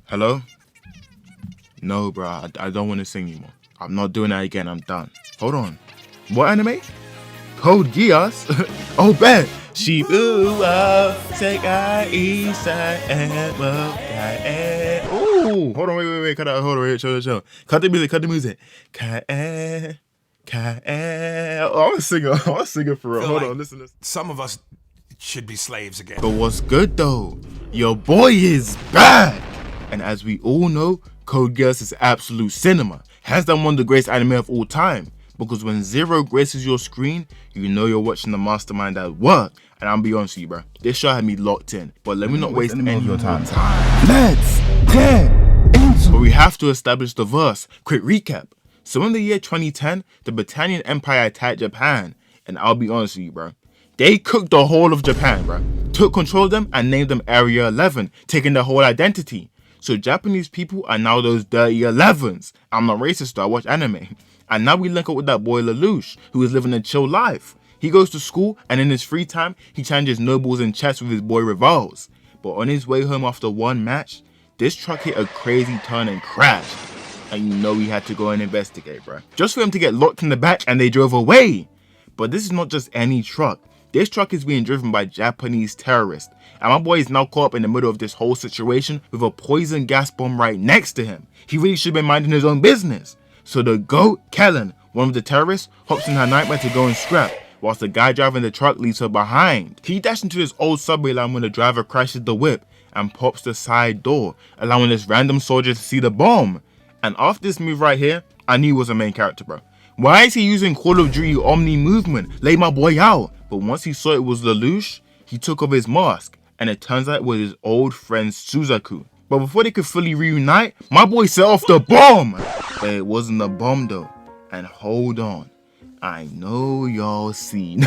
Hello? No, bro, I don't want to sing anymore. I'm not doing that again, I'm done. Hold on. What anime? Code Geass? Oh, bet! Shibuya, Sekai, Isai, and Ooh! Hold on, wait, cut out, hold on, wait, chill. Cut the music. Kae. Oh, I'm a singer for real. Hold on, listen. Some of us should be slaves again. But what's good though? Your boy is back! And as we all know, Code Geass is absolute cinema. Hands down one of the greatest anime of all time. Because when Zero graces your screen, you know you're watching the mastermind at work. And I'll be honest with you, bro, this show had me locked in. But let me not waste any of your time. Let's get into it. But we have to establish the verse. Quick recap. So in the year 2010, the Britannian Empire attacked Japan. And I'll be honest with you, bro, they cooked the whole of Japan, bro. Took control of them and named them Area 11, taking their whole identity. So Japanese people are now those dirty 11s. I'm not racist though, I watch anime. And now we link up with that boy Lelouch, who is living a chill life. He goes to school and in his free time, he challenges nobles in chess with his boy rivals. But on his way home after one match, this truck hit a crazy turn and crashed. And you know he had to go and investigate, bro. Just for him to get locked in the back and they drove away. But this is not just any truck. This truck is being driven by Japanese terrorists. And my boy is now caught up in the middle of this whole situation with a poison gas bomb right next to him. He really should have been minding his own business. So the goat, Kellen, one of the terrorists, hops in her nightmare to go and scrap, whilst the guy driving the truck leaves her behind. He dashed into this old subway line when the driver crashes the whip and pops the side door, allowing this random soldier to see the bomb. And after this move right here, I knew he was a main character, bro. Why is he using Call of Duty Omni movement? Lay my boy out. But once he saw it was Lelouch, he took off his mask, and it turns out it was his old friend Suzaku. But before they could fully reunite, my boy set off the bomb! But it wasn't a bomb though. And hold on. I know y'all seen.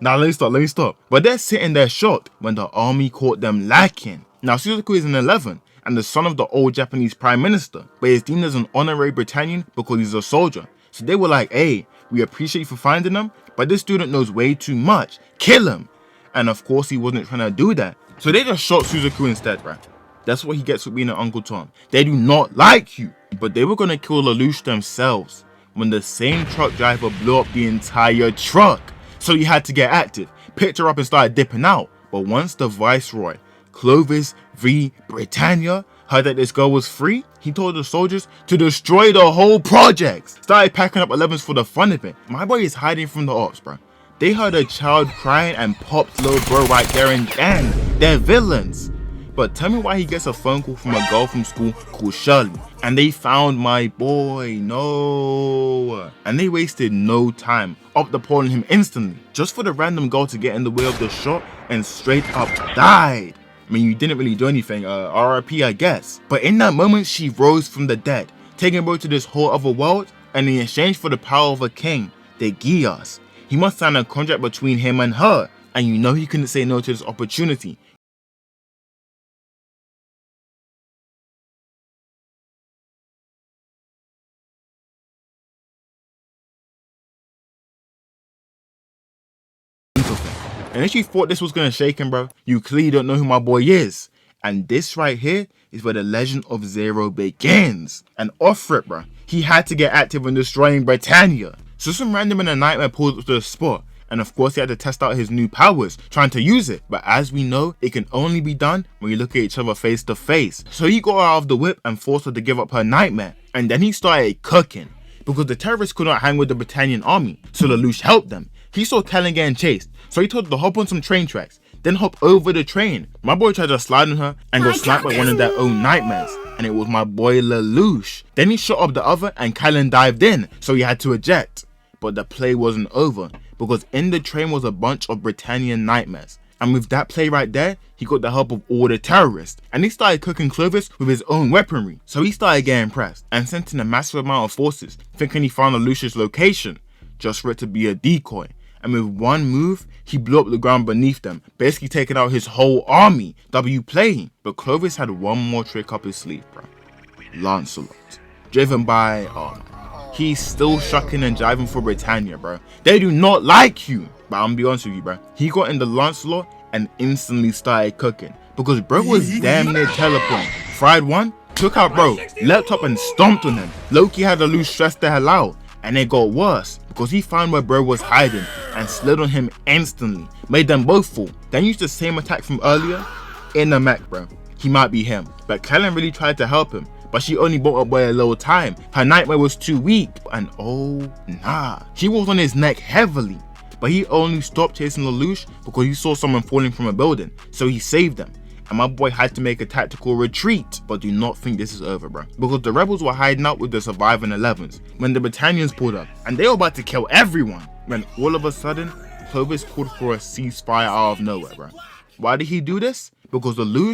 Now let me stop. But they're sitting there shocked when the army caught them lacking. Now Suzaku is an 11 and the son of the old Japanese prime minister, but is deemed as an honorary Britannian because he's a soldier. So they were like, hey, we appreciate you for finding him, but this student knows way too much. Kill him. And of course he wasn't trying to do that. So they just shot Suzaku instead, right? That's what he gets for being an Uncle Tom. They do not like you. But they were gonna kill Lelouch themselves when the same truck driver blew up the entire truck. So he had to get active, picked her up and started dipping out. But once the Viceroy, Clovis v. Britannia, heard that this girl was free, he told the soldiers to destroy the whole project. Started packing up 11s for the fun of it. My boy is hiding from the ops, bro. They heard a child crying and popped little bro right there and then. They're villains. But tell me why he gets a phone call from a girl from school called Shirley. And they found my boy, no. And they wasted no time, up the pole on him instantly. Just for the random girl to get in the way of the shot and straight up died. I mean, you didn't really do anything, RIP I guess. But in that moment, she rose from the dead, taking bro to this whole other world. And in exchange for the power of a king, the Geass, he must sign a contract between him and her. And you know he couldn't say no to this opportunity. And if you thought this was gonna shake him, bro, you clearly don't know who my boy is. And this right here is where the legend of Zero begins. And off rip, bro, he had to get active in destroying Britannia. So some random in a nightmare pulled up to the spot. And of course he had to test out his new powers, trying to use it. But as we know, it can only be done when you look at each other face to face. So he got her out of the whip and forced her to give up her nightmare. And then he started cooking. Because the terrorists could not hang with the Britannian army. So Lelouch helped them. He saw Kellen getting chased, so he told her to hop on some train tracks, then hop over the train. My boy tried to slide on her and got sniped by one of their own nightmares, and it was my boy Lelouch. Then he shot up the other and Kellen dived in, so he had to eject. But the play wasn't over, because in the train was a bunch of Britannian nightmares. And with that play right there, he got the help of all the terrorists. And he started cooking Clovis with his own weaponry. So he started getting pressed and sent in a massive amount of forces, thinking he found Lelouch's location, just for it to be a decoy. And with one move, he blew up the ground beneath them, basically taking out his whole army. W playing. But Clovis had one more trick up his sleeve, bro. Lancelot. Driven by, he's still shucking and jiving for Britannia, bro. They do not like you. But I'm gonna be honest with you, bro. He got in the Lancelot and instantly started cooking because bro was damn near teleporting. Fried one, took out bro, leapt up and stomped on him. Loki had Lelouch stressed the hell out, and it got worse because he found where bro was hiding and slid on him instantly, made them both fall. Then used the same attack from earlier in the mech, bro. He might be him, but Kellen really tried to help him, but she only bought up by a little time. Her nightmare was too weak, and oh nah, she was on his neck heavily. But he only stopped chasing Lelouch because he saw someone falling from a building, so he saved them. And my boy had to make a tactical retreat. But do not think this is over, bro, because the rebels were hiding out with the surviving 11s when the Britannians pulled up, and they were about to kill everyone. When all of a sudden, Clovis called for a ceasefire out of nowhere, bro. Why did he do this? Because Lelouch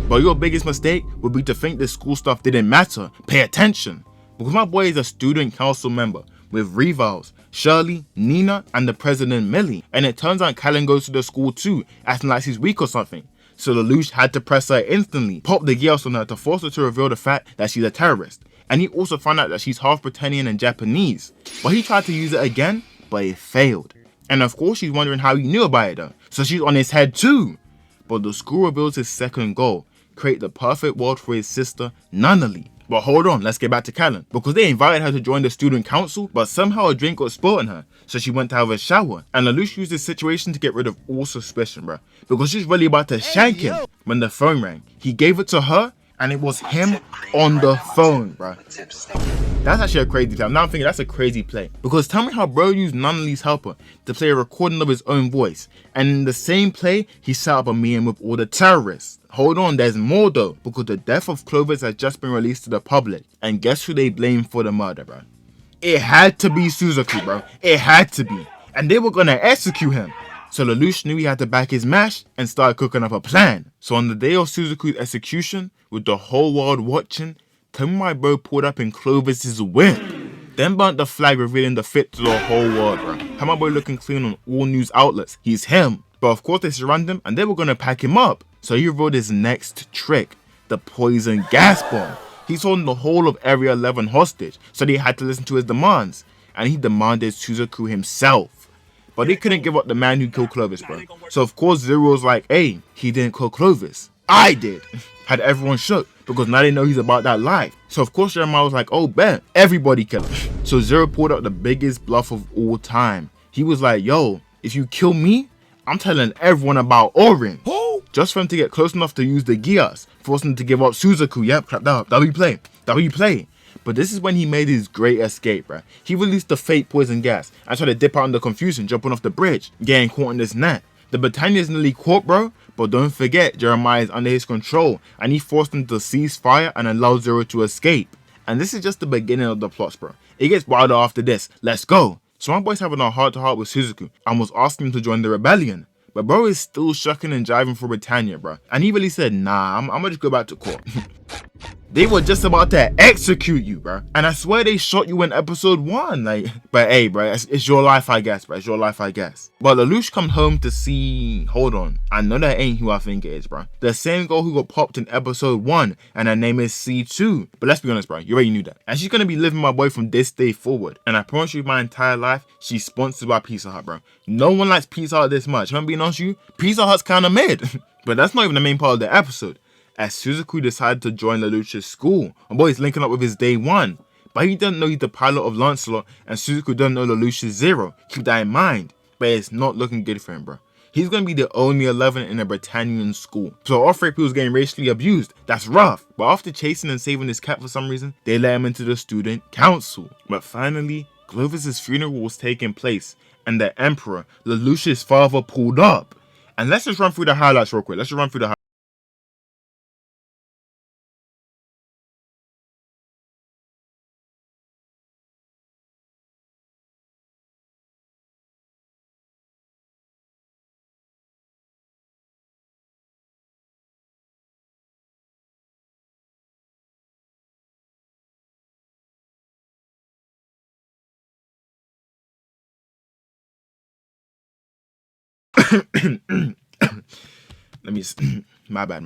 but your biggest mistake would be to think this school stuff didn't matter. Pay attention. Because my boy is a student council member with rivals, Shirley, Nina, and the president Millie. And it turns out Callan goes to the school too, acting like she's weak or something. So Lelouch had to press her instantly, pop the Geass on her to force her to reveal the fact that she's a terrorist. And he also found out that she's half Britannian and Japanese. But he tried to use it again, but it failed. And of course she's wondering how he knew about it though, so she's on his head too. But the school reveals his second goal: create the perfect world for his sister, Nunnally. But hold on, let's get back to Callan, because they invited her to join the student council, but somehow a drink got spilled on her, so she went to have a shower. And Lelouch used this situation to get rid of all suspicion, bruh, because she's really about to shank him. When the phone rang, he gave it to her, and it was him on the phone, bruh. That's actually a crazy play. Now I'm thinking that's a crazy play, because tell me how bro used Nunnally's helper to play a recording of his own voice, and in the same play, he set up a meeting with all the terrorists. Hold on, there's more though, because the death of Clovis has just been released to the public, and guess who they blamed for the murder, bro? It had to be Suzaku, bro. It had to be, and they were gonna execute him. So Lelouch knew he had to back his mash and started cooking up a plan. So on the day of Suzaku's execution, with the whole world watching, tell me my bro pulled up in Clovis's whip, then burnt the flag, revealing the fit to the whole world, bro. How my boy looking clean on all news outlets. He's him. But of course they surrounded him and they were gonna pack him up. So he revealed his next trick, the poison gas bomb. He's holding the whole of Area 11 hostage, so they had to listen to his demands. And he demanded Suzaku himself. But they couldn't give up the man who killed Clovis, bro. So of course Zero was like, hey, he didn't kill Clovis, I did. Had everyone shook, because now they know he's about that life. So of course Jeremiah was like, oh bet, everybody kill him. So Zero pulled out the biggest bluff of all time. He was like, yo, if you kill me, I'm telling everyone about Orin. Just for him to get close enough to use the Geass, forcing him to give up Suzaku. Yep, clap that up. W play. But this is when he made his great escape, bruh. He released the fake poison gas and tried to dip out in the confusion, jumping off the bridge, getting caught in this net. The Britannia's nearly caught, bro, but don't forget, Jeremiah is under his control, and he forced him to cease fire and allow Zero to escape. And this is just the beginning of the plots, bro. It gets wilder after this. Let's go. So my boy's having a heart-to-heart with Suzaku and was asking him to join the rebellion. But bro is still shucking and jiving for Britannia, bro. And he really said, nah, I'm gonna just go back to court. They were just about to execute you, bro. And I swear they shot you in episode 1. Like, but hey, bro, it's your life, I guess, bro. It's your life, I guess. But Lelouch come home to see, hold on, I know that ain't who I think it is, bro. The same girl who got popped in episode 1, and her name is C2. But let's be honest, bro, you already knew that. And she's gonna be living my boy from this day forward. And I promise you, my entire life, she's sponsored by Pizza Hut, bro. No one likes Pizza Hut this much. If I'm being honest with you, Pizza Hut's kinda mid. But that's not even the main part of the episode. As Suzaku decided to join Lelouch's school, my boy is linking up with his day 1. But he doesn't know he's the pilot of Lancelot, and Suzaku doesn't know Lelouch is Zero. Keep that in mind. But it's not looking good for him, bro. He's gonna be the only 11 in a Britannian school. So all 3 people getting racially abused. That's rough. But after chasing and saving his cat for some reason, they let him into the student council. But finally, Clovis's funeral was taking place, and the Emperor, Lelouch's father, pulled up. And let's just run through the highlights real quick. Let me. My bad.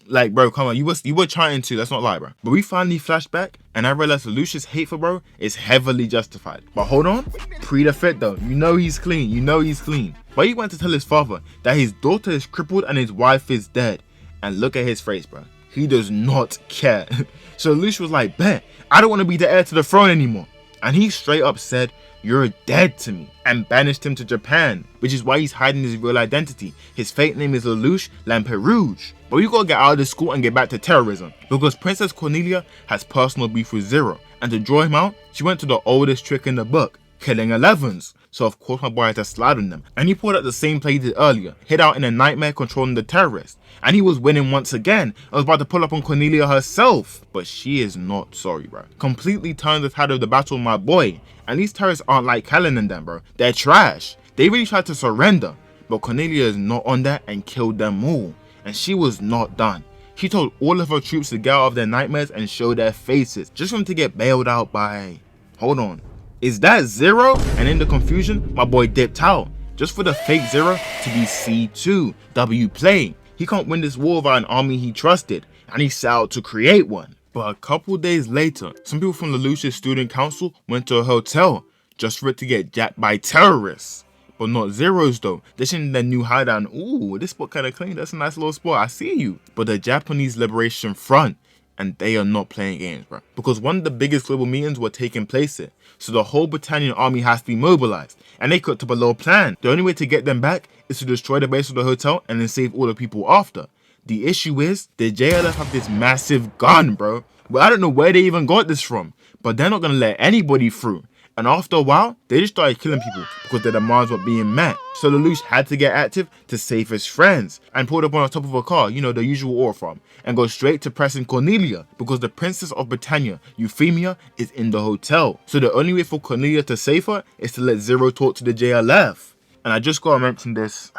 Like, bro, come on. You were trying to. Let's not lie, bro. But we finally flashed back, and I realized Lelouch's hate for bro is heavily justified. But hold on. Pre the fit though. You know he's clean. But he went to tell his father that his daughter is crippled and his wife is dead. And look at his face, bro. He does not care. So Lelouch was like, bet, I don't want to be the heir to the throne anymore. And he straight up said, you're dead to me, and banished him to Japan, which is why he's hiding his real identity. His fake name is Lelouch Lamperouge. But we gotta get out of this school and get back to terrorism, because Princess Cornelia has personal beef with Zero, and to draw him out, she went to the oldest trick in the book, killing 11s. So of course my boy had to slide on them, and he pulled out the same play he did earlier, hid out in a nightmare controlling the terrorists, and he was winning once again. I was about to pull up on Cornelia herself, but she is not sorry, bro. Completely turned the tide of the battle on my boy, and these terrorists aren't like Callan and them, bro. They're trash. They really tried to surrender, but Cornelia is not on that and killed them all, and she was not done. She told all of her troops to get out of their nightmares and show their faces, just for them to get bailed out by, hold on, is that Zero? And in the confusion, my boy dipped out, just for the fake Zero to be C2, W play. He can't win this war without an army he trusted, and he set out to create one. But a couple days later, some people from Lelouch's student council went to a hotel, just for it to get jacked by terrorists. But not Zeros though. They're in their new hideout. Ooh, this spot kinda clean, that's a nice little spot, I see you. But the Japanese Liberation Front, and they are not playing games, bro. Because one of the biggest global meetings were taking place here. So the whole Britannian army has to be mobilized. And they cooked up a little plan. The only way to get them back is to destroy the base of the hotel and then save all the people after. The issue is, the JLF have this massive gun, bro. Well, I don't know where they even got this from. But they're not gonna let anybody through. And after a while, they just started killing people because their demands weren't being met. So Lelouch had to get active to save his friends and pulled up on the top of a car, you know, the usual ore farm, and go straight to pressing Cornelia because the Princess of Britannia, Euphemia, is in the hotel. So the only way for Cornelia to save her is to let Zero talk to the JLF. And I just gotta mention this.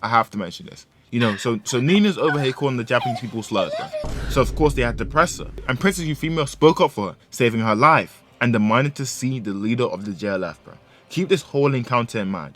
I have to mention this. You know, so Nina's over here calling the Japanese people slurs, bro. So of course they had to press her. And Princess Euphemia spoke up for her, saving her life, and demanded to see the leader of the JLF, bro. Keep this whole encounter in mind.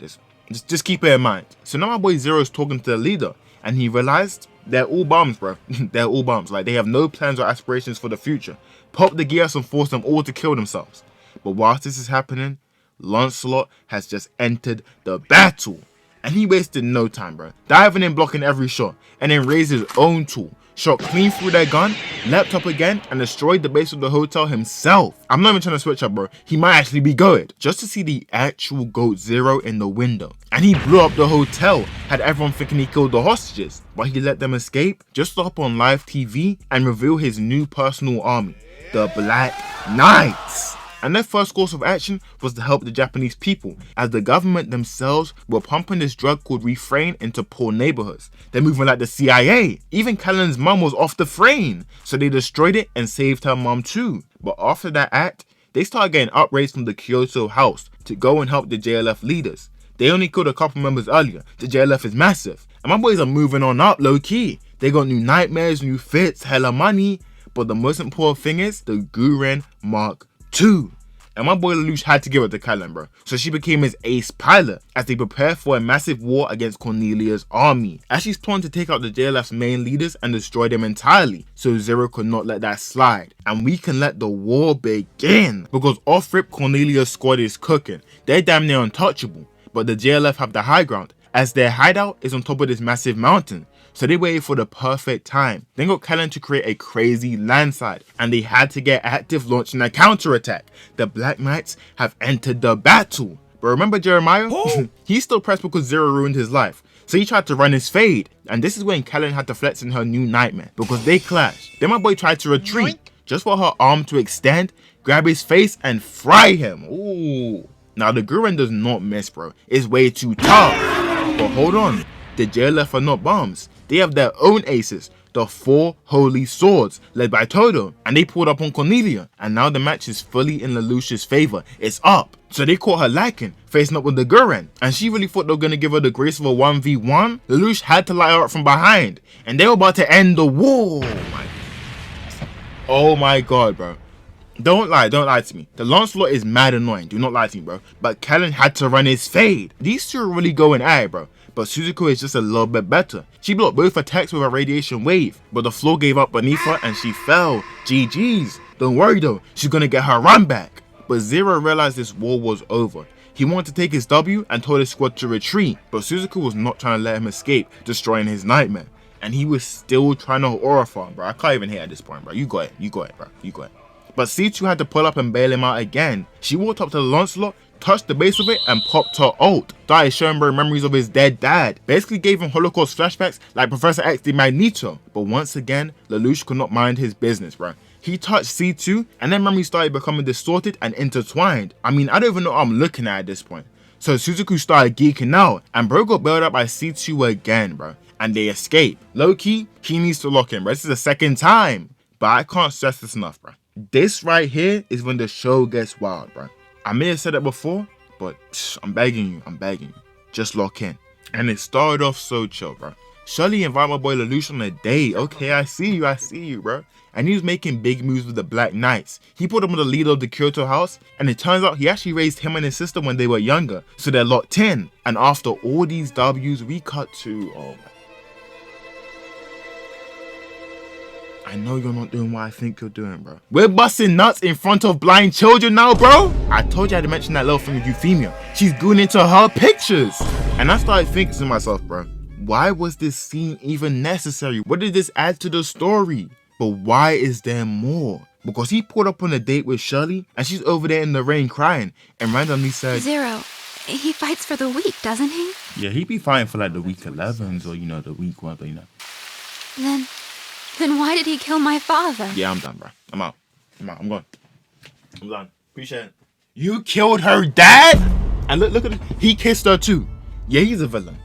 Just keep it in mind. So now my boy Zero is talking to the leader, and he realized they're all bums, bro. They're all bums. Like, they have no plans or aspirations for the future. Pop the Geass and force them all to kill themselves. But whilst this is happening, Lancelot has just entered the battle. And he wasted no time, bro. Diving in, blocking every shot, and then raised his own tool. Shot clean through their gun, leapt up again, and destroyed the base of the hotel himself. I'm not even trying to switch up, bro. He might actually be goated. Just to see the actual GOAT Zero in the window. And he blew up the hotel, had everyone thinking he killed the hostages. But he let them escape, just to hop on live TV and reveal his new personal army, the Black Knights. And their first course of action was to help the Japanese people, as the government themselves were pumping this drug called Refrain into poor neighborhoods. They're moving like the CIA. Even Callan's mum was off the frame, so they destroyed it and saved her mum too. But after that act, they started getting upraised from the Kyoto house to go and help the JLF leaders. They only killed a couple members earlier. The JLF is massive. And my boys are moving on up low key. They got new nightmares, new fits, hella money. But the most important thing is the Guren Mark II. And my boy Lelouch had to give it to Callan, bro. So she became his ace pilot as they prepare for a massive war against Cornelia's army. As she's planned to take out the JLF's main leaders and destroy them entirely. So Zero could not let that slide. And we can let the war begin. Because off-rip Cornelia's squad is cooking. They're damn near untouchable. But the JLF have the high ground, as their hideout is on top of this massive mountain. So they waited for the perfect time. Then got Callan to create a crazy landslide, and they had to get active, launching a counterattack. The Black Knights have entered the battle. But remember Jeremiah? He's still pressed because Zero ruined his life. So he tried to run his fade. And this is when Callan had to flex in her new nightmare, because they clashed. Then my boy tried to retreat, just for her arm to extend, grab his face, and fry him. Ooh. Now the Guren does not miss, bro. It's way too tough. But hold on. The JLF are not bums. They have their own aces, the 4 Holy Swords, led by Todo, and they pulled up on Cornelia, and now the match is fully in Lelouch's favor. It's up. So they caught her lacking, facing up with the Guren, and she really thought they were going to give her the grace of a 1v1. Lelouch had to light her up from behind, and they were about to end the war. Oh my god, bro. Don't lie to me. The Lancelot is mad annoying, do not lie to me, bro. But Callan had to run his fade. These two are really going at it, bro. But Suzaku is just a little bit better. She blocked both attacks with a radiation wave, but the floor gave up beneath her and she fell. GG's. Don't worry though, she's gonna get her run back. But Zero realized this war was over. He wanted to take his W and told his squad to retreat, but Suzaku was not trying to let him escape, destroying his nightmare. And he was still trying to aura farm, bro. I can't even hit at this point, bro. You got it, bro. You got it. But C2 had to pull up and bail him out again. She walked up to Lancelot, touched the base of it and popped her ult. Started showing bro memories of his dead dad. Basically gave him Holocaust flashbacks like Professor X did Magneto. But once again, Lelouch could not mind his business, bro. He touched C2 and then memories started becoming distorted and intertwined. I mean, I don't even know what I'm looking at this point. So Suzaku started geeking out and bro got bailed out by C2 again, bro. And they escape. Low key, he needs to lock in, bro. This is the second time. But I can't stress this enough, bro. This right here is when the show gets wild, bro. I may have said it before, but I'm begging you, just lock in. And it started off so chill, bro. Shirley invited my boy Lelouch on a date. Okay, I see you, bro. And he was making big moves with the Black Knights. He put him on the leader of the Kyoto house, and it turns out he actually raised him and his sister when they were younger, so they're locked in. And after all these W's, we cut to, oh my. I know you're not doing what I think you're doing, bro. We're busting nuts in front of blind children now, bro. I told you I had to mention that little thing with Euphemia. She's going into her pictures. And I started thinking to myself, bro, why was this scene even necessary? What did this add to the story? But why is there more? Because he pulled up on a date with Shirley and she's over there in the rain crying and randomly said, Zero, he fights for the weak, doesn't he? yeah, he be fighting for like the week 11s or, you know, the week one, but you know. Then why did he kill my father? Yeah, I'm done, bro. I'm out. I'm going. I'm done. Appreciate it. You killed her dad? And look at it. He kissed her too. Yeah, he's a villain.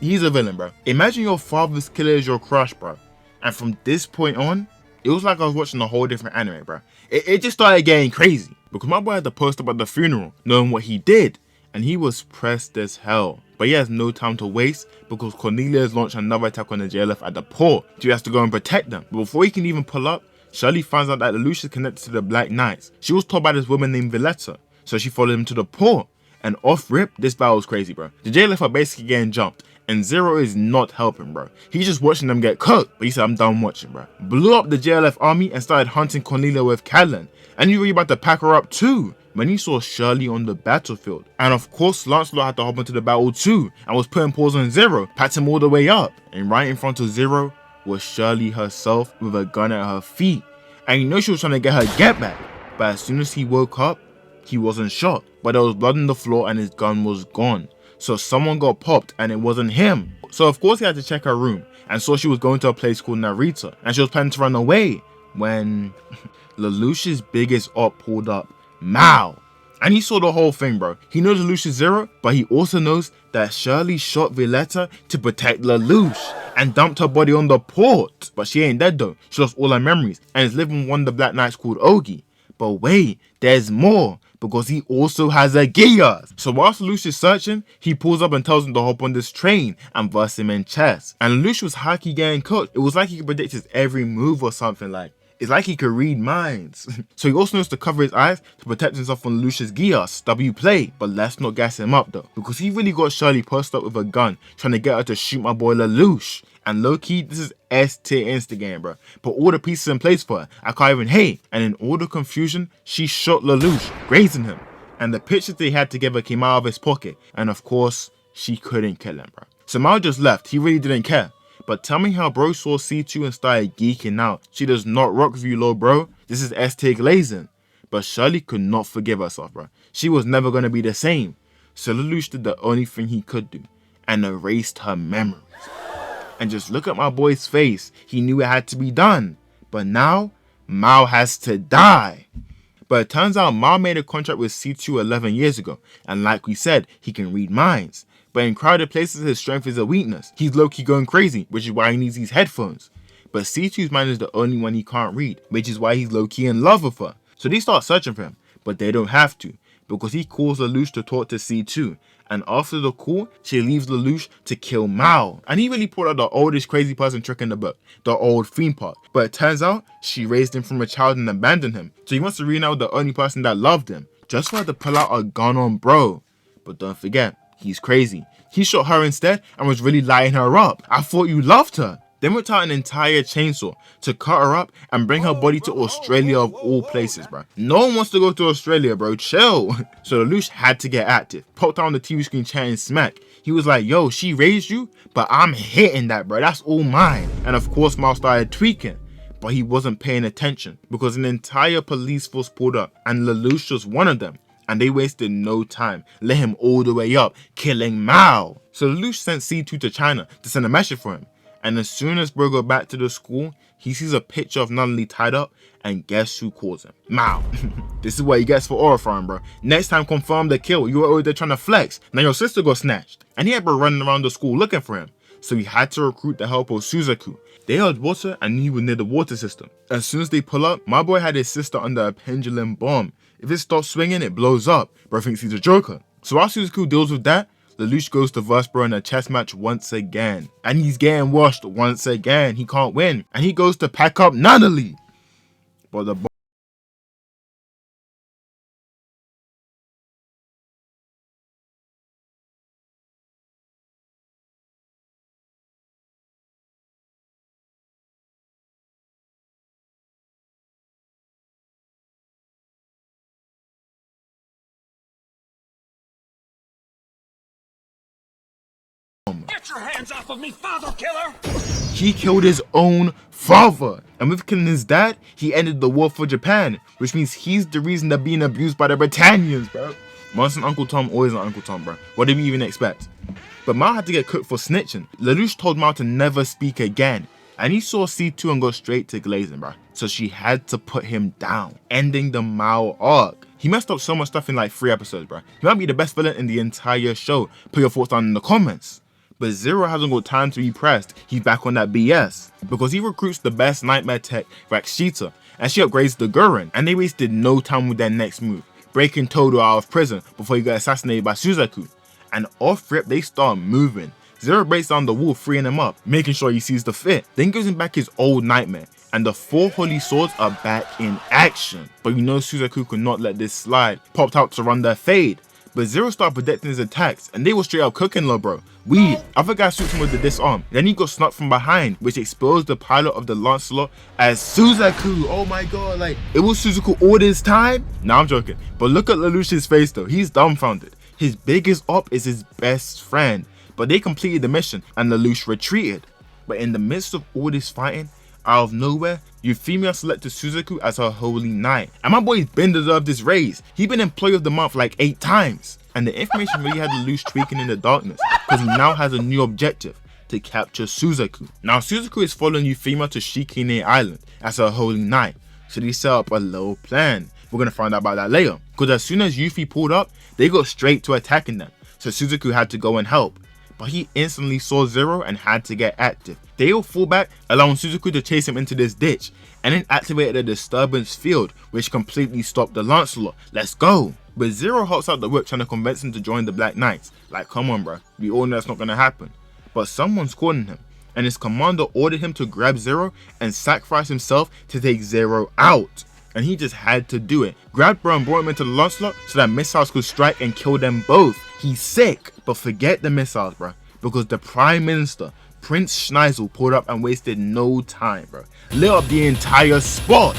He's a villain, bro. Imagine your father's killer is your crush, bro. And from this point on, it was like I was watching a whole different anime, bro. It just started getting crazy. Because my boy had to post up at the funeral, knowing what he did. And he was pressed as hell. But he has no time to waste because Cornelia has launched another attack on the JLF at the port. So he has to go and protect them. But before he can even pull up, Shirley finds out that Lelouch is connected to the Black Knights. She was told by this woman named Valletta. So she followed him to the port. And off rip, this battle was crazy, bro. The JLF are basically getting jumped. And Zero is not helping, bro. He's just watching them get cooked. But he said, I'm done watching, bro. Blew up the JLF army and started hunting Cornelia with Callan. And you were about to pack her up too when he saw Shirley on the battlefield. And of course, Lancelot had to hop into the battle too and was putting paws on Zero, packed him all the way up. And right in front of Zero was Shirley herself with a gun at her feet. And you know she was trying to get her get back. But as soon as he woke up, he wasn't shot. But there was blood on the floor and his gun was gone. So someone got popped and it wasn't him. So of course he had to check her room and saw she was going to a place called Narita. And she was planning to run away when Lelouch's biggest op pulled up. Mao. And he saw the whole thing, bro. He knows Lelouch is Zero, but he also knows that Shirley shot Valletta to protect Lelouch and dumped her body on the port. But she ain't dead though. She lost all her memories and is living with one of the Black Knights called Ogi. But wait, there's more, because he also has a Geass. So whilst Lelouch is searching, he pulls up and tells him to hop on this train and verse him in chess. And Lelouch was haki getting cooked. It was like he could predict his every move or something like. It's like he could read minds. So he also knows to cover his eyes to protect himself from Lelouch's Geass, W play. But let's not gas him up though, because he really got Shirley posted up with a gun, trying to get her to shoot my boy Lelouch. And low key, this is S tier insta game, bro. Put all the pieces in place for her. I can't even hate. And in all the confusion, she shot Lelouch, grazing him. And the pictures they had together came out of his pocket. And of course, she couldn't kill him, bro. So Mao just left. He really didn't care. But tell me how bro saw C2 and started geeking out. She does not rock with you, low bro. This is S tier glazing. But Shirley could not forgive herself, bro. She was never going to be the same. So Lelouch did the only thing he could do and erased her memories. And just look at my boy's face. He knew it had to be done. But now, Mao has to die. But it turns out Mao made a contract with C2 11 years ago. And like we said, he can read minds. But in crowded places, his strength is a weakness. He's low-key going crazy, which is why he needs these headphones. But C2's mind is the only one he can't read, which is why he's low-key in love with her. So they start searching for him, but they don't have to, because he calls Lelouch to talk to C2. And after the call, she leaves Lelouch to kill Mao. And he really pulled out the oldest crazy person trick in the book, the old theme park. But it turns out, she raised him from a child and abandoned him. So he wants to reunite with the only person that loved him, just for her to pull out a gun on bro. But don't forget, He's crazy. He shot her instead and was really lighting her up. I thought you loved her. Then whipped out an entire chainsaw to cut her up and bring her body to Australia of all places, bro. No one wants to go to Australia, bro. Chill. So Lelouch had to get active. Popped out on the TV screen chatting smack. He was like, yo, she raised you, but I'm hitting that, bro. That's all mine. And of course, Miles started tweaking. But he wasn't paying attention because an entire police force pulled up and Lelouch was one of them. And they wasted no time, let him all the way up, killing Mao. So Lelouch sent C2 to China to send a message for him. And as soon as bro got back to the school, he sees a picture of Nunnally tied up, and guess who calls him? Mao. This is what he gets for aurifying, bro. Next time, confirm the kill. You were over there trying to flex. Now your sister got snatched. And he had bro running around the school looking for him. So he had to recruit the help of Suzaku. They had water and he was near the water system. As soon as they pull up, my boy had his sister under a pendulum bomb. If it stops swinging, it blows up. Bro thinks he's a joker. So while Suzaku deals with that, Lelouch goes to verse bro in a chess match once again. And he's getting washed once again. He can't win. And he goes to pack up Nunnally. But the Get your hands off of me, father killer! he killed his own father. And with killing his dad, he ended the war for Japan, which means he's the reason they're being abused by the Britannians, bro. Once an Uncle Tom, always an Uncle Tom, bro. What did we even expect? But Mao had to get cooked for snitching. Lelouch told Mao to never speak again. And he saw C2 and go straight to glazing, bro. So she had to put him down, ending the Mao arc. He messed up so much stuff in like 3 episodes, bro. He might be the best villain in the entire show. Put your thoughts down in the comments. But Zero hasn't got time to be pressed. He's back on that BS. Because he recruits the best nightmare tech, Rakshita, and she upgrades the Gurren. And they wasted no time with their next move, breaking Todo out of prison before he got assassinated by Suzaku. And off rip, they start moving. Zero breaks down the wall, freeing him up, making sure he sees the fit. Then gives him back his old nightmare. And the 4 holy swords are back in action. But you know Suzaku could not let this slide. Popped out to run their fade. But Zero started predicting his attacks, and they were straight up cooking Lo, bro. Weed. Other guy shoots him with the disarm. Then he got snuck from behind, which exposed the pilot of the Lancelot as Suzaku. Oh my god, like, it was Suzaku all this time? Nah, I'm joking. But look at Lelouch's face though, he's dumbfounded. His biggest op is his best friend. But they completed the mission, and Lelouch retreated. But in the midst of all this fighting, out of nowhere, Euphemia selected Suzaku as her holy knight. And my boy's been deserved this raise. He's been employee of the month like 8 times. And the information really had Lelouch tweaking in the darkness, because he now has a new objective, to capture Suzaku. Now Suzaku is following Euphemia to Shikine Island as her holy knight. So they set up a little plan. We're going to find out about that later. Because as soon as Yuffie pulled up, they got straight to attacking them. So Suzaku had to go and help. But he instantly saw Zero and had to get active. They all fall back, allowing Suzaku to chase him into this ditch, and then activated a disturbance field, which completely stopped the Lancelot. Let's go! But Zero hops out the whip trying to convince him to join the Black Knights. Like, come on, bro. We all know that's not gonna happen. But someone's calling him, and his commander ordered him to grab Zero and sacrifice himself to take Zero out. And he just had to do it. Grabbed bro and brought him into the Lancelot so that missiles could strike and kill them both. He's sick. But forget the missiles, bro. Because the Prime Minister, Prince Schneisel, pulled up and wasted no time, bro. Lit up the entire spot.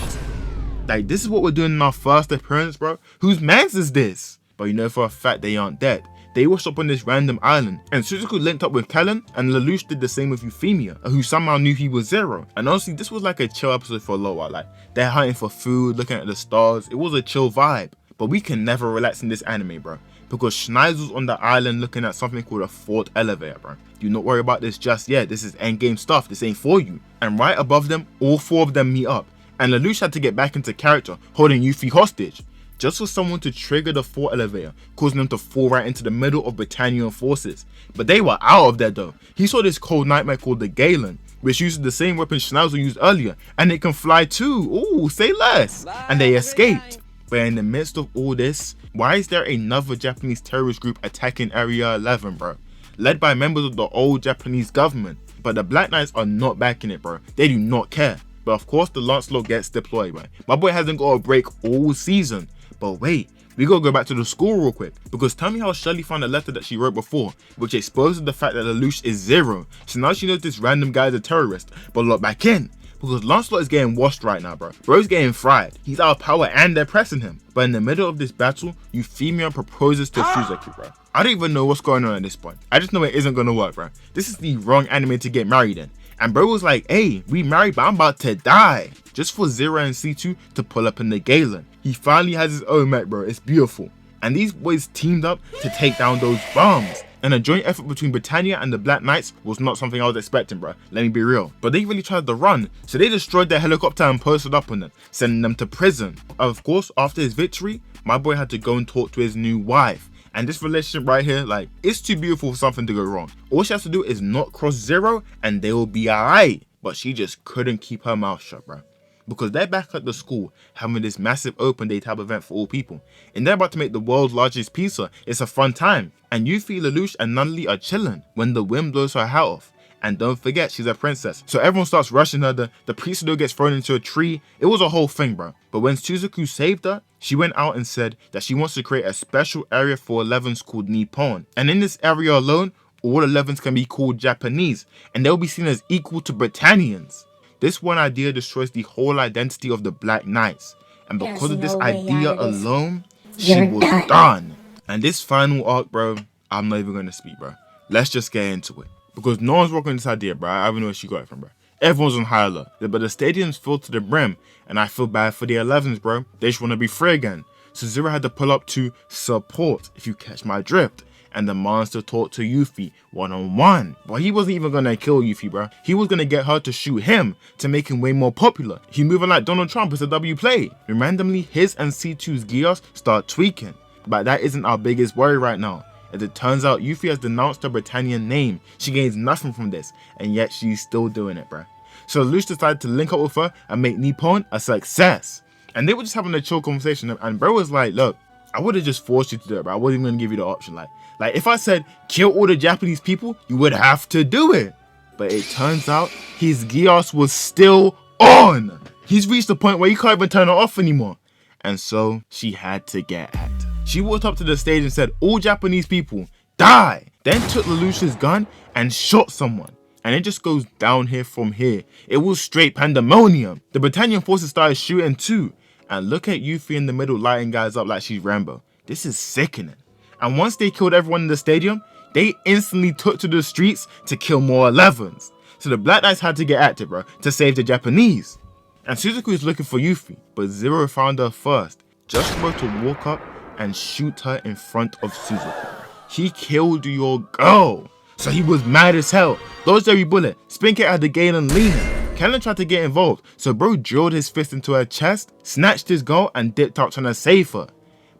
Like, this is what we're doing in our first appearance, bro. Whose mans is this? But you know for a fact they aren't dead. They washed up on this random island, and Suzaku linked up with Kellen, and Lelouch did the same with Euphemia, who somehow knew he was Zero. And honestly, this was like a chill episode for a little while. Like, they're hunting for food, looking at the stars. It was a chill vibe. But we can never relax in this anime, bro. Because Schneisel's on the island looking at something called a 4th elevator, bro. Do not worry about this just yet. This is endgame stuff. This ain't for you. And right above them, all 4 of them meet up. And Lelouch had to get back into character, holding Yuffie hostage. Just for someone to trigger the 4th elevator, causing them to fall right into the middle of Britannian forces. But they were out of there though. He saw this cold nightmare called the Galen, which uses the same weapon Schneisel used earlier, and it can fly too. Ooh, say less. And they escaped. But in the midst of all this, why is there another Japanese terrorist group attacking Area 11, bro? Led by members of the old Japanese government. But the Black Knights are not backing it, bro. They do not care. But of course the Lancelot gets deployed, man. My boy hasn't got a break all season. But wait, we gotta go back to the school real quick, because tell me how Shelly found a letter that she wrote before, which exposes the fact that Lelouch is Zero. So now she knows this random guy is a terrorist, but look back in. Because Lancelot is getting washed right now, bro. Bro's getting fried. He's out of power and they're pressing him. But in the middle of this battle, Euphemia proposes to Suzaku, bro. I don't even know what's going on at this point. I just know it isn't gonna work, bro. This is the wrong anime to get married in. And bro was like, hey, we married, but I'm about to die. Just for Zero and C2 to pull up in the Galen. He finally has his own mech, bro. It's beautiful. And these boys teamed up to take down those bombs. And a joint effort between Britannia and the Black Knights was not something I was expecting, bro. Let me be real. But they really tried to run, so they destroyed their helicopter and posted up on them, sending them to prison. Of course, after his victory, my boy had to go and talk to his new wife. And this relationship right here, like, it's too beautiful for something to go wrong. All she has to do is not cross Zero and they will be alright. But she just couldn't keep her mouth shut, bro. Because they're back at the school having this massive open day type event for all people. And they're about to make the world's largest pizza. It's a fun time. And Yuffie, Lelouch and Nunnally are chilling when the wind blows her hat off. And don't forget, she's a princess. So everyone starts rushing her, the priesthood gets thrown into a tree. It was a whole thing, bro. But when Suzaku saved her, she went out and said that she wants to create a special area for 11s called Nippon. And in this area alone, all 11s can be called Japanese. And they'll be seen as equal to Britannians. This one idea destroys the whole identity of the Black Knights. And because of this idea alone, she was done. And this final arc, bro, I'm not even going to speak, bro. Let's just get into it. Because no one's working on this idea, bro. I don't even know where she got it from, bro. Everyone's on high alert. But the stadium's filled to the brim. And I feel bad for the 11s, bro. They just want to be free again. So Zero had to pull up to support, if you catch my drift. And the monster talked to Yuffie one-on-one. But he wasn't even gonna kill Yuffie, bro. He was gonna get her to shoot him to make him way more popular. He's moving like Donald Trump. It's a W play. And randomly, his and C2's Geass start tweaking. But that isn't our biggest worry right now. As it turns out, Yuffie has denounced her Britannian name. She gains nothing from this, and yet she's still doing it, bro. So Lelouch decided to link up with her and make Nippon a success. And they were just having a chill conversation, and bro was like, look, I would have just forced you to do it, bro. I wasn't even gonna give you the option. Like if I said kill all the Japanese people, you would have to do it. But it turns out his Geass was still on. He's reached the point where he can't even turn it off anymore. And so she had to get active. She walked up to the stage and said, all Japanese people, die! Then took Lelouch's gun and shot someone. And it just goes down here from here. It was straight pandemonium. The Britannian forces started shooting too. And look at Yuffie in the middle lighting guys up like she's Rambo. This is sickening. And once they killed everyone in the stadium, they instantly took to the streets to kill more 11s. So the Black Knights had to get active, bro, to save the Japanese. And Suzaku is looking for Yuffie, but Zero found her first, just about to walk up and shoot her in front of Suzaku. He killed your girl. So he was mad as hell. Dodged every bullet. Spinkett had the Galen leaning. Kellen tried to get involved, so bro drilled his fist into her chest, snatched his girl, and dipped out trying to save her.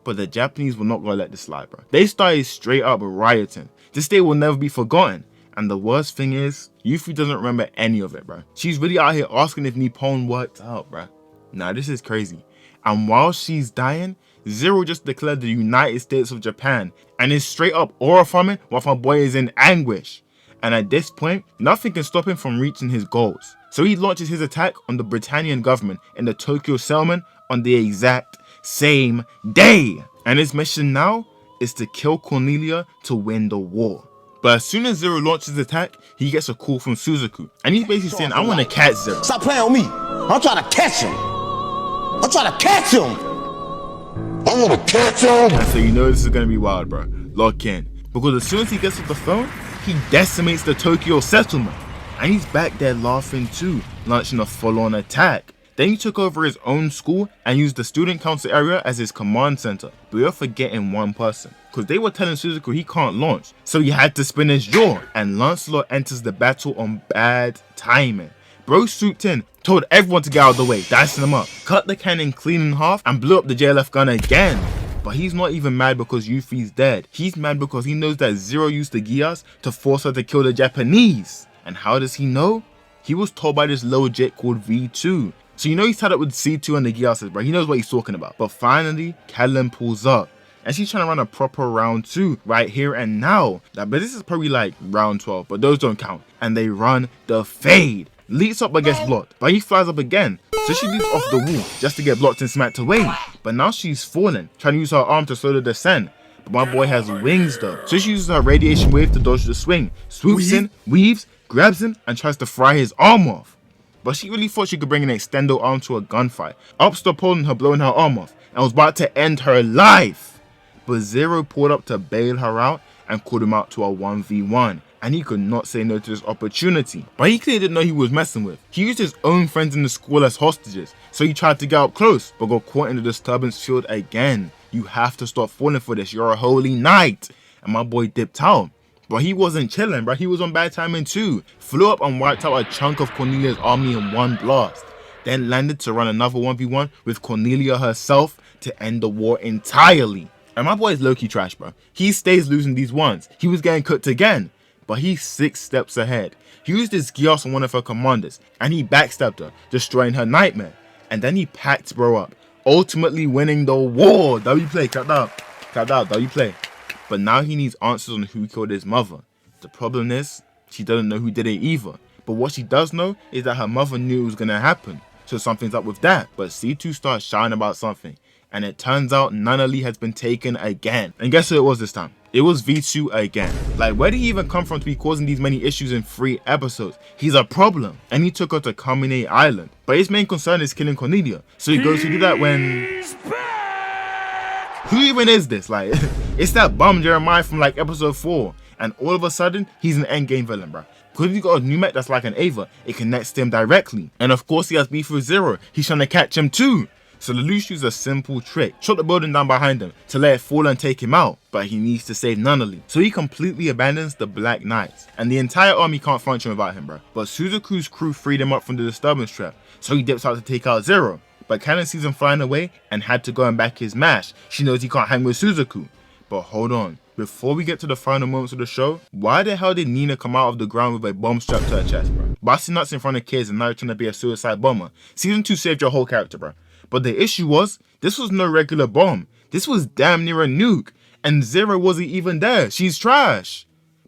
But the Japanese were not gonna let this slide, bro. They started straight up rioting. This day will never be forgotten. And the worst thing is, Yuffie doesn't remember any of it, bro. She's really out here asking if Nippon worked out, bro. Nah, this is crazy. And while she's dying, Zero just declared the United States of Japan and is straight up aura farming while my boy is in anguish. And at this point, nothing can stop him from reaching his goals. So he launches his attack on the Britannian government in the Tokyo settlement on the exact same day. And his mission now is to kill Cornelia to win the war. But as soon as Zero launches his attack, he gets a call from Suzaku. And he's basically saying, I want to catch Zero. Stop playing with me. I'm trying to catch him. I'm trying to catch him. I want to catch him. And so you know this is going to be wild, bro. Lock in. Because as soon as he gets off the phone, he decimates the Tokyo settlement. And he's back there laughing too, launching a full-on attack. Then he took over his own school and used the student council area as his command center. But you're forgetting one person, because they were telling Suzaku he can't launch, so he had to spin his jaw. And Lancelot enters the battle on bad timing. Bro swooped in, told everyone to get out of the way, dicing them up, cut the cannon clean in half, and blew up the JLF gun again. But he's not even mad because Yuffie's dead. He's mad because he knows that Zero used the Geass to force her to kill the Japanese. And how does he know? He was told by this little jet called V2. So you know he's tied up with C2 and the Geasses, bro. He knows what he's talking about. But finally, Kellen pulls up. And she's trying to run a proper round 2 right here and now. But this is probably like round 12, but those don't count. And they run the fade. Leaps up but gets blocked. But he flies up again. So she leaps off the wall just to get blocked and smacked away. But now she's falling, trying to use her arm to slow the descent. But my boy has wings though. So she uses her radiation wave to dodge the swing, swoops in, weaves, grabs him, and tries to fry his arm off. But she really thought she could bring an extendo arm to a gunfight. Up stopped holding her, blowing her arm off, and was about to end her life. But Zero pulled up to bail her out and called him out to a 1v1. And he could not say no to this opportunity. But he clearly didn't know who he was messing with. He used his own friends in the school as hostages, so he tried to get up close, but got caught in the disturbance field again. You have to stop falling for this, you're a holy knight. And my boy dipped out. But he wasn't chilling, bro. He was on bad timing too. Flew up and wiped out a chunk of Cornelia's army in one blast. Then landed to run another 1v1 with Cornelia herself to end the war entirely. And my boy is low-key trash, bro. He stays losing these ones. He was getting cooked again. But he's 6 steps ahead. He used his Geass on one of her commanders, and he backstabbed her, destroying her nightmare. And then he packed bro up, ultimately winning the war. W play, clap that up, W play. But now he needs answers on who killed his mother. The problem is, she doesn't know who did it either. But what she does know is that her mother knew it was gonna happen. So something's up with that. But C2 starts shouting about something. And it turns out Nunnally has been taken again. And guess who it was this time? It was V2 again. Like, where did he even come from to be causing these many issues in 3 episodes? He's a problem. And he took her to Kamine Island. But his main concern is killing Cornelia. So he goes to do that when... Who even is this? Like, it's that bum Jeremiah from like episode 4. And all of a sudden, he's an endgame villain, bro. Because he got a new mech that's like an Ava. It connects to him directly. And of course, he has beef with Zero. He's trying to catch him too. So Lelouch used a simple trick, shot the building down behind him to let it fall and take him out, but he needs to save Nunnally. So he completely abandons the Black Knights, and the entire army can't function without him, bro. But Suzaku's crew freed him up from the disturbance trap, so he dips out to take out Zero. But Cannon sees him flying away and had to go and back his mash. She knows he can't hang with Suzaku. But hold on, before we get to the final moments of the show, why the hell did Nina come out of the ground with a bomb strapped to her chest, bro? Busting nuts in front of kids and now you're trying to be a suicide bomber. Season 2 saved your whole character, bro. But the issue was, this was no regular bomb. This was damn near a nuke. And Zero wasn't even there. She's trash.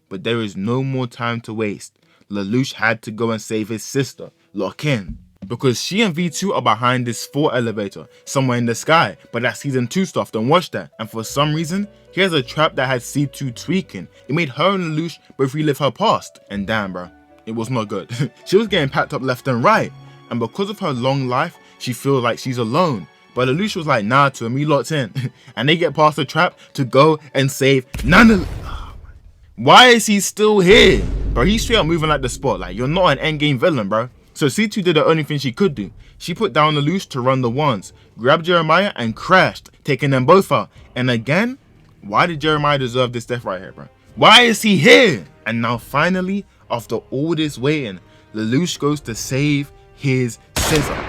But there is no more time to waste. Lelouch had to go and save his sister, Lock In. Because she and V2 are behind this 4 elevator, somewhere in the sky. But that's season 2 stuff, don't watch that. And for some reason, here's a trap that had C2 tweaking. It made her and Lelouch both relive her past. And damn, bro, it was not good. She was getting packed up left and right. And because of her long life, she feels like she's alone. But Lelouch was like, nah to him, we locked in. And they get past the trap to go and save Nunnally. Oh, why is he still here? Bro, he's straight up moving like the spot. Like, you're not an endgame villain, bro. So C2 did the only thing she could do. She put down Lelouch to run the ones, grabbed Jeremiah and crashed, taking them both out. And again, why did Jeremiah deserve this death right here, bro? Why is he here? And now finally, after all this waiting, Lelouch goes to save his sister.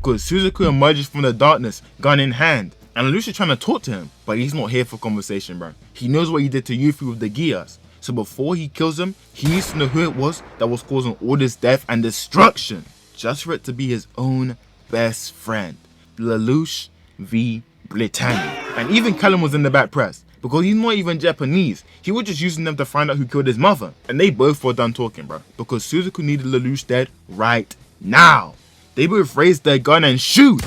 Because Suzaku emerges from the darkness, gun in hand. And Lelouch is trying to talk to him, but he's not here for conversation, bro. He knows what he did to Yuffie with the Geass. So before he kills him, he needs to know who it was that was causing all this death and destruction. Just for it to be his own best friend. Lelouch v Britannia. And even Callum was in the back press. Because he's not even Japanese. He was just using them to find out who killed his mother. And they both were done talking, bro. Because Suzaku needed Lelouch dead right now. They both raised their gun and shoot.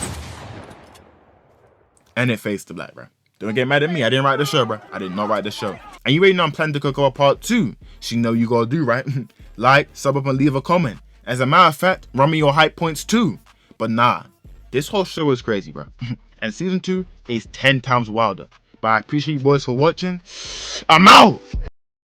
And it fades to black, bro. Don't get mad at me. I didn't write the show, bro. I did not write the show. And you already know I'm planning to cook up part 2. So you know you gotta do, right? Like, sub up and leave a comment. As a matter of fact, run me your hype points too. But nah, this whole show is crazy, bro. And season 2 is 10 times wilder. But I appreciate you boys for watching. I'm out!